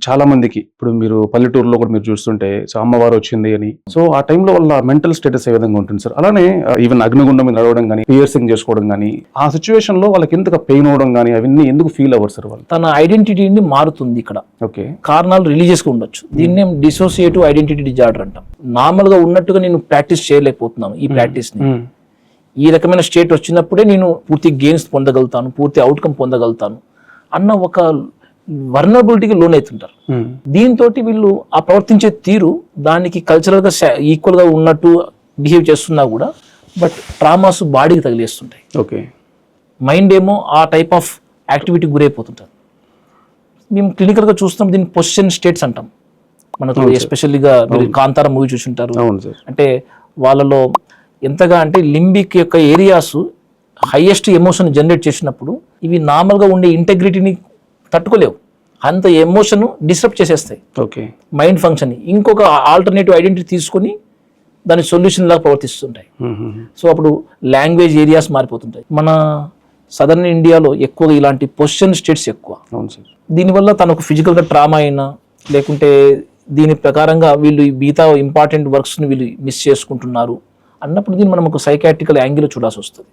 చాలా మందికి ఇప్పుడు మీరు పల్లెటూరులో కూడా మీరు చూస్తుంటే సో అమ్మవారు వచ్చింది అని సో ఆ టైంలో వాళ్ళ మెంటల్ స్టేటస్ ఏ విధంగా ఉంటుంది సార్? అలానే ఈవెన్ అగ్నిగుండం మీద నడవడం కానీ పియర్సింగ్ చేసుకోవడం కానీ ఆ సిచ్యువేషన్ లో వాళ్ళకి ఎందుకు పెయిన్ అవడం కానీ అవన్నీ ఎందుకు ఫీల్ అవ్వరు సార్ వాళ్ళు? తన ఐడెంటిటీని మారుతుంది ఇక్కడ. ఓకే, కారణాలు రిలీజియస్ గా ఉండొచ్చు. దీన్నే డిసోసియేటివ్ ఐడెంటిటీ డిజార్డర్ అంటాం. నార్మల్ గా ఉన్నట్టుగా నేను ప్రాక్టీస్ చేయలేకపోతున్నాను ఈ ప్రాక్టీస్ ని. ఈ రకమైన స్టేట్ వచ్చినప్పుడే నేను పూర్తి గెయిన్స్ పొందగలుగుతాను, పూర్తి అవుట్కమ్ పొందగలుగుతాను అన్న ఒక వర్నబిలిటీకి లోన్ అవుతుంటారు. దీంతో వీళ్ళు ఆ ప్రవర్తించే తీరు దానికి కల్చరల్ గా ఈక్వల్ గా ఉన్నట్టు బిహేవ్ చేస్తున్నా కూడా బట్ ట్రామాస్ బాడీకి తగిలేస్తుంటాయి. ఓకే, మైండ్ ఏమో ఆ టైప్ ఆఫ్ యాక్టివిటీకి గురైపోతుంటారు. మేము క్లినికల్ గా చూస్తాం, దీన్ని పొజిషన్ స్టేట్స్ అంటాం. మనకు ఎస్పెషల్లీగా మీరు కాంతార మూవీ చూసుంటారు. అంటే వాళ్ళలో ఎంతగా అంటే లింబిక్ యొక్క ఏరియాస్ హైయెస్ట్ ఎమోషన్ జనరేట్ చేసినప్పుడు ఇవి నార్మల్గా ఉండే ఇంటెగ్రిటీని తట్టుకోలేవు. అంత ఎమోషన్ డిస్టర్బ్ చేసేస్తాయి ఓకే మైండ్ ఫంక్షన్. ఇంకొక ఆల్టర్నేటివ్ ఐడెంటిటీ తీసుకొని దాని సొల్యూషన్ లాగా ప్రవర్తిస్తుంటాయి. సో అప్పుడు లాంగ్వేజ్ ఏరియాస్ మారిపోతుంటాయి. మన సదర్న్ ఇండియాలో ఎక్కువగా ఇలాంటి పొజిషన్ స్టేట్స్ ఎక్కువ. దీనివల్ల తనకు ఫిజికల్గా ట్రామా అయినా లేకుంటే దీని ప్రకారంగా వీళ్ళు మిగతా ఇంపార్టెంట్ వర్క్స్ని వీళ్ళు మిస్ చేసుకుంటున్నారు అన్నప్పుడు దీన్ని మనం ఒక సైకాట్రికల్ యాంగిల్ చూడాల్సి వస్తుంది.